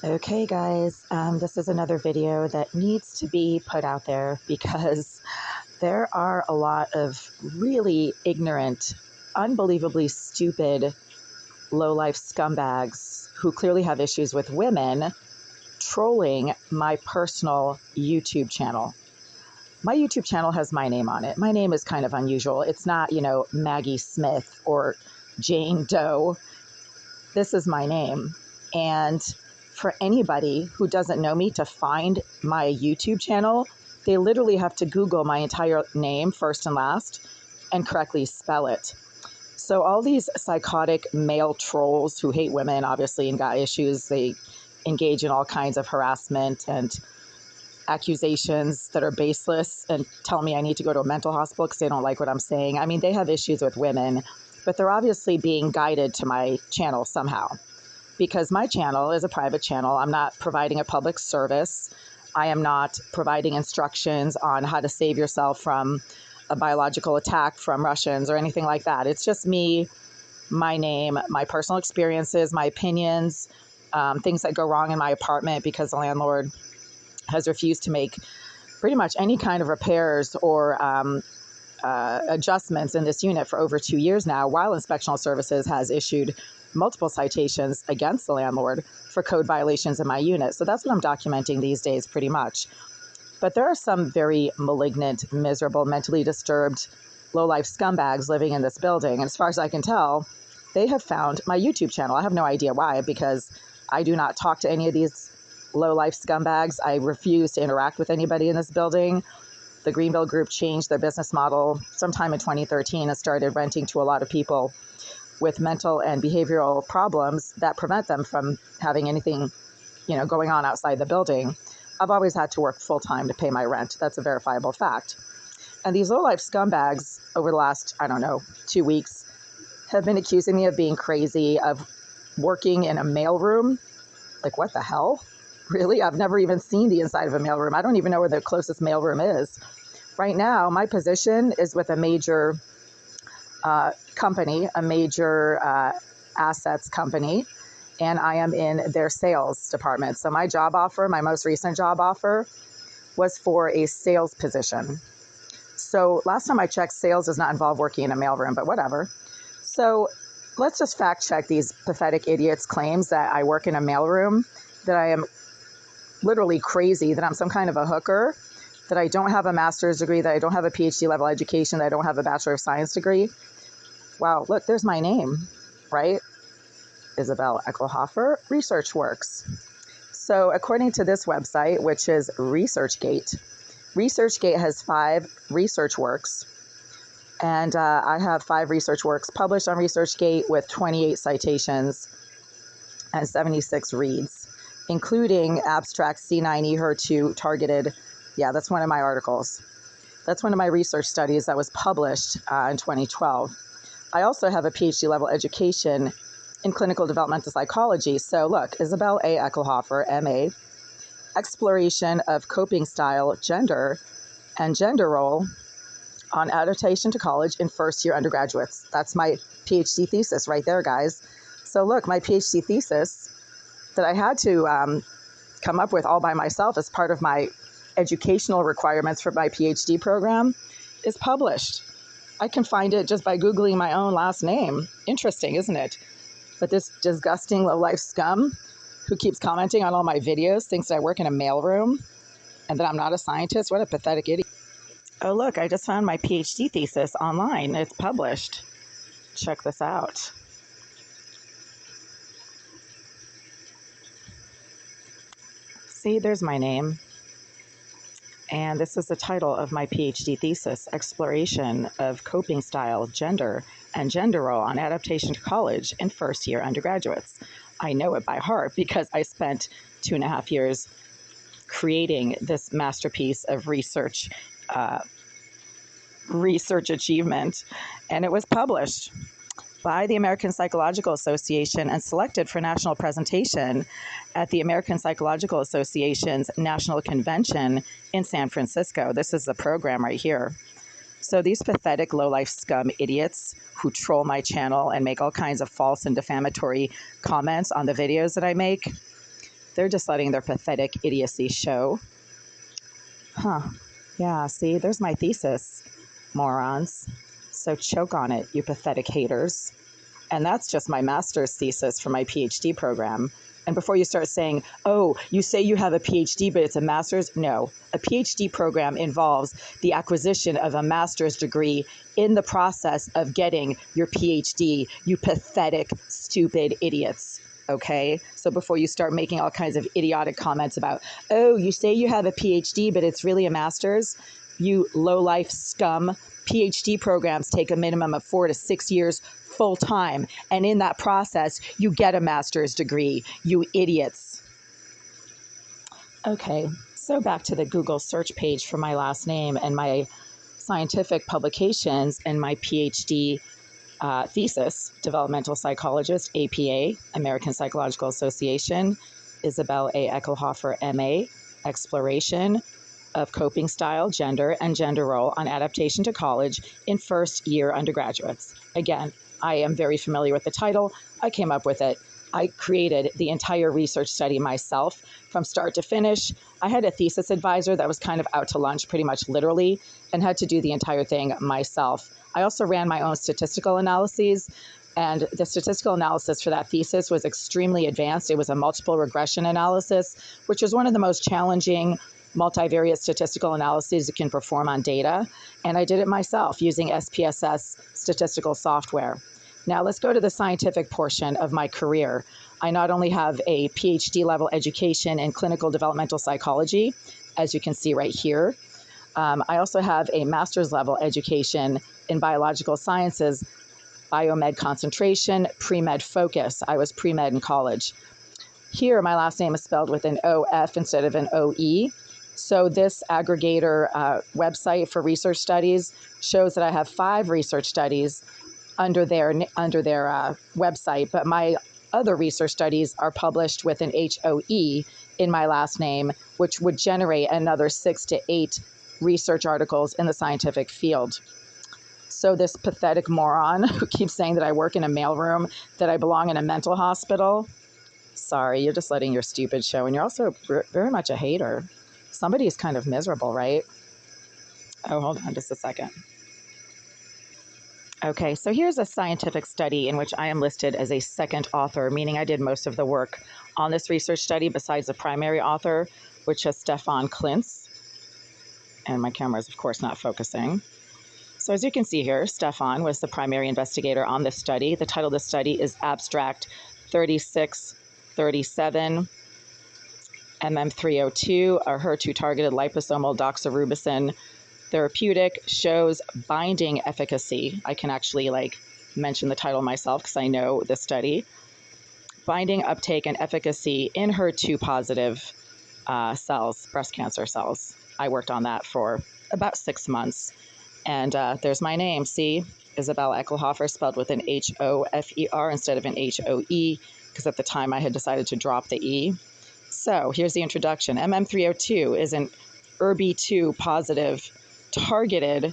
Okay, guys, this is another video that needs to be put out there because there are a lot of really ignorant, unbelievably stupid, low-life scumbags who clearly have issues with women trolling my personal YouTube channel. My YouTube channel has my name on it. My name is kind of unusual. It's not, Maggie Smith or Jane Doe. This is my name. And for anybody who doesn't know me to find my YouTube channel, they literally have to Google my entire name, first and last, and correctly spell it. So all these psychotic male trolls who hate women, obviously, and got issues, they engage in all kinds of harassment and accusations that are baseless and tell me I need to go to a mental hospital because they don't like what I'm saying. I mean, they have issues with women, but they're obviously being guided to my channel somehow because my channel is a private channel. I'm not providing a public service. I am not providing instructions on how to save yourself from a biological attack from Russians or anything like that. It's just me, my name, my personal experiences, my opinions, things that go wrong in my apartment because the landlord has refused to make pretty much any kind of repairs or adjustments in this unit for over 2 years now, while Inspectional Services has issued multiple citations against the landlord for code violations in my unit. So that's what I'm documenting these days pretty much. But there are some very malignant, miserable, mentally disturbed, low-life scumbags living in this building. And as far as I can tell, they have found my YouTube channel. I have no idea why, because I do not talk to any of these low-life scumbags. I refuse to interact with anybody in this building. The Greenville Group changed their business model sometime in 2013 and started renting to a lot of people with mental and behavioral problems that prevent them from having anything, going on outside the building. I've always had to work full-time to pay my rent. That's a verifiable fact. And these low-life scumbags over the last, 2 weeks have been accusing me of being crazy, of working in a mailroom. Like, what the hell? Really? I've never even seen the inside of a mailroom. I don't even know where the closest mailroom is. Right now, my position is with a major company, a major assets company, and I am in their sales department. So my job offer, my most recent job offer, was for a sales position. So last time I checked, sales does not involve working in a mailroom, but whatever. So let's just fact check these pathetic idiots' claims that I work in a mailroom, that I am literally crazy, that I'm some kind of a hooker, that I don't have a master's degree, that I don't have a PhD level education, that I don't have a Bachelor of Science degree. Wow, look, there's my name, right? Isabel Eckelhofer, ResearchWorks. So according to this website, which is ResearchGate, ResearchGate has 5 ResearchWorks, and I have 5 ResearchWorks published on ResearchGate with 28 citations and 76 reads, including abstract C9 HER2 targeted. Yeah, that's one of my articles. That's one of my research studies that was published in 2012. I also have a PhD level education in clinical developmental psychology. So look, Isabel A. Eckelhofer, MA, exploration of coping style, gender, and gender role on adaptation to college in first-year undergraduates. That's my PhD thesis right there, guys. So look, my PhD thesis that I had to come up with all by myself as part of my educational requirements for my PhD program is published. I can find it just by Googling my own last name. Interesting, isn't it? But this disgusting low-life scum who keeps commenting on all my videos thinks that I work in a mailroom and that I'm not a scientist. What a pathetic idiot. Oh, look, I just found my PhD thesis online. It's published. Check this out. See, there's my name. And this is the title of my PhD thesis, Exploration of Coping Style, Gender, and Gender Role on Adaptation to College in First-Year Undergraduates. I know it by heart because I spent 2.5 years creating this masterpiece of research achievement, and it was published by the American Psychological Association and selected for national presentation at the American Psychological Association's National Convention in San Francisco. This is the program right here. So these pathetic low-life scum idiots who troll my channel and make all kinds of false and defamatory comments on the videos that I make, They're just letting their pathetic idiocy show. Huh. Yeah, see, there's my thesis, morons. So choke on it, you pathetic haters. And that's just my master's thesis for my PhD program. And before you start saying, oh, you say you have a PhD, but it's a master's, no. A PhD program involves the acquisition of a master's degree in the process of getting your PhD, you pathetic, stupid idiots. Okay? So before you start making all kinds of idiotic comments about, oh, you say you have a PhD, but it's really a master's, you low-life scum. PhD programs take a minimum of 4 to 6 years full time. And in that process, you get a master's degree, you idiots. Okay, so back to the Google search page for my last name and my scientific publications and my PhD thesis, developmental psychologist, APA, American Psychological Association, Isabel A. Eckelhofer, MA, exploration of coping style, gender, and gender role on adaptation to college in first-year undergraduates. Again, I am very familiar with the title. I came up with it. I created the entire research study myself from start to finish. I had a thesis advisor that was kind of out to lunch, pretty much literally, and had to do the entire thing myself. I also ran my own statistical analyses, and the statistical analysis for that thesis was extremely advanced. It was a multiple regression analysis, which is one of the most challenging multivariate statistical analyses you can perform on data. And I did it myself using SPSS statistical software. Now let's go to the scientific portion of my career. I not only have a PhD level education in clinical developmental psychology, as you can see right here. I also have a master's level education in biological sciences, biomed concentration, pre-med focus. I was pre-med in college. Here, my last name is spelled with an OF instead of an OE. So this aggregator website for research studies shows that I have 5 research studies under their website, but my other research studies are published with an HOE in my last name, which would generate another 6 to 8 research articles in the scientific field. So this pathetic moron who keeps saying that I work in a mailroom, that I belong in a mental hospital, sorry, you're just letting your stupid show, and you're also very much a hater. Somebody is kind of miserable, right? Oh, hold on just a second. Okay, so here's a scientific study in which I am listed as a second author, meaning I did most of the work on this research study besides the primary author, which is Stefan Klintz. And my camera is, of course, not focusing. So as you can see here, Stefan was the primary investigator on this study. The title of the study is Abstract 3637. MM302, a HER2-targeted liposomal doxorubicin therapeutic, shows binding efficacy. I can actually mention the title myself because I know the study. Binding, uptake, and efficacy in HER2-positive cells, breast cancer cells. I worked on that for about 6 months. And there's my name, see? Isabel Eckelhofer, spelled with an H-O-F-E-R instead of an H-O-E, because at the time I had decided to drop the E. So here's the introduction. MM302 is an ERB2 positive targeted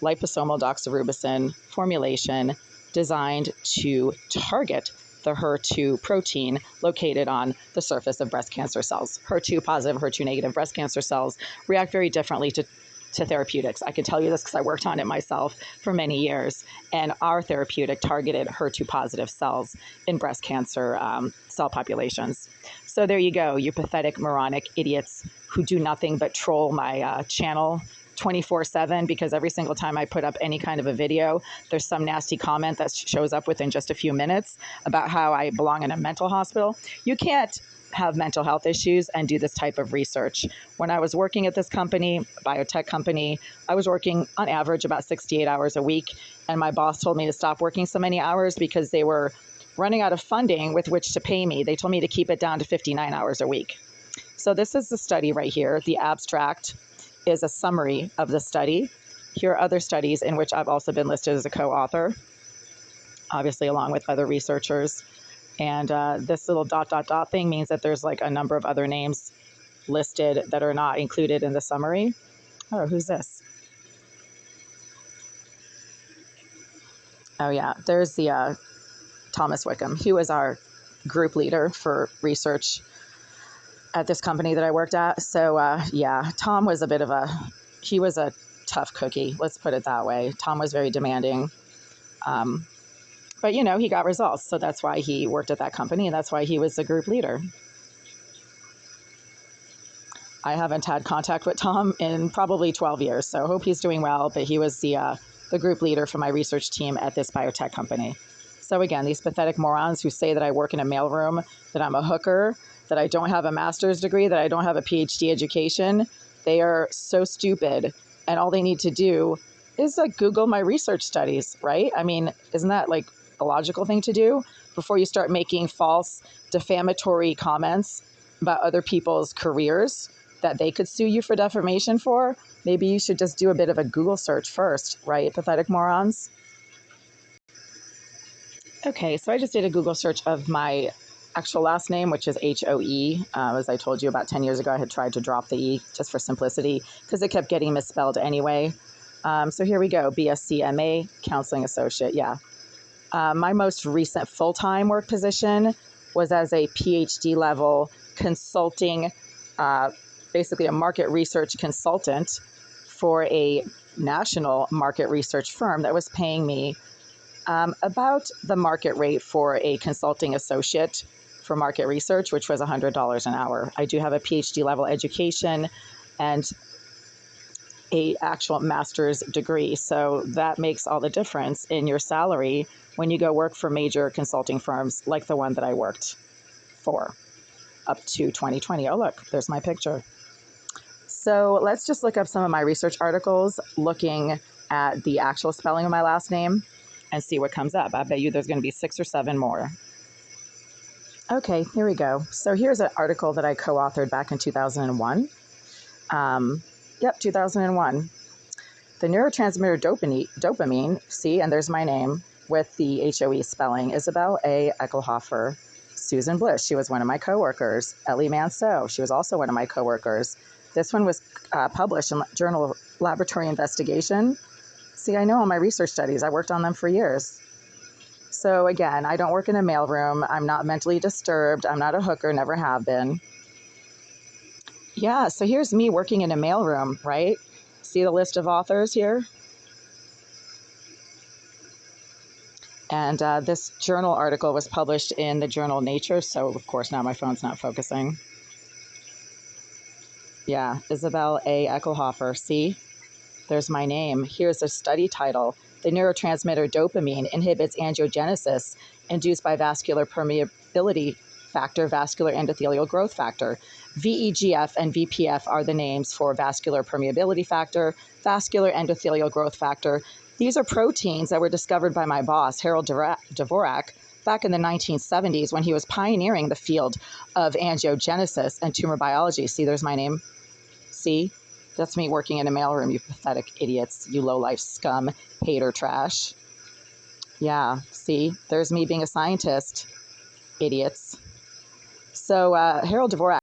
liposomal doxorubicin formulation designed to target the HER2 protein located on the surface of breast cancer cells. HER2 positive, HER2 negative breast cancer cells react very differently to therapeutics. I can tell you this because I worked on it myself for many years. And our therapeutic targeted HER2 positive cells in breast cancer cell populations. So there you go, you pathetic, moronic idiots who do nothing but troll my channel 24/7, because every single time I put up any kind of a video, there's some nasty comment that shows up within just a few minutes about how I belong in a mental hospital. You can't have mental health issues and do this type of research. When I was working at this company, biotech company, I was working on average about 68 hours a week, and my boss told me to stop working so many hours because they were running out of funding with which to pay me. They told me to keep it down to 59 hours a week. So this is the study right here. The abstract is a summary of the study. Here are other studies in which I've also been listed as a co-author, obviously along with other researchers. And this little ... thing means that there's a number of other names listed that are not included in the summary. Oh, who's this? Oh yeah, there's the Thomas Wickham. He was our group leader for research at this company that I worked at. So yeah, Tom was he was a tough cookie. Let's put it that way. Tom was very demanding. Um, but he got results. So that's why he worked at that company, and that's why he was the group leader. I haven't had contact with Tom in probably 12 years, so I hope he's doing well. But he was the group leader for my research team at this biotech company. So again, these pathetic morons who say that I work in a mailroom, that I'm a hooker, that I don't have a master's degree, that I don't have a PhD education, they are so stupid. And all they need to do is Google my research studies, right? I mean, isn't that like the logical thing to do before you start making false, defamatory comments about other people's careers that they could sue you for defamation for? Maybe you should just do a bit of a Google search first, right? Pathetic morons. Okay, so I just did a Google search of my actual last name, which is Hoe. As I told you, about 10 years ago, I had tried to drop the E just for simplicity because it kept getting misspelled anyway. So here we go, BSc Counseling Associate, yeah. My most recent full-time work position was as a PhD level consulting, basically a market research consultant for a national market research firm that was paying me about the market rate for a consulting associate for market research, which was $100 an hour. I do have a PhD level education and a actual master's degree. So that makes all the difference in your salary when you go work for major consulting firms like the one that I worked for up to 2020. Oh, look, there's my picture. So let's just look up some of my research articles looking at the actual spelling of my last name and see what comes up. I bet you there's going to be 6 or 7 more. Okay, here we go. So here's an article that I co-authored back in 2001. Yep, 2001. The neurotransmitter dopamine, see, and there's my name with the HOE spelling, Isabel A. Eckelhofer. Susan Bliss, she was one of my coworkers. Ellie Manceau, she was also one of my coworkers. This one was published in Journal of Laboratory Investigation. See, I know all my research studies. I worked on them for years. So again, I don't work in a mailroom. I'm not mentally disturbed. I'm not a hooker, never have been. Yeah, so here's me working in a mailroom, right? See the list of authors here? And this journal article was published in the journal Nature, so of course now my phone's not focusing. Yeah, Isabel A. Eckelhofer, see? There's my name. Here's the study title. The neurotransmitter dopamine inhibits angiogenesis induced by vascular permeability factor, vascular endothelial growth factor. VEGF and VPF are the names for vascular permeability factor, vascular endothelial growth factor. These are proteins that were discovered by my boss, Harold Dvorak, back in the 1970s when he was pioneering the field of angiogenesis and tumor biology. See, there's my name. See? That's me working in a mailroom, you pathetic idiots, you low-life scum, hater trash. Yeah, see? There's me being a scientist, idiots. So Harold Dvorak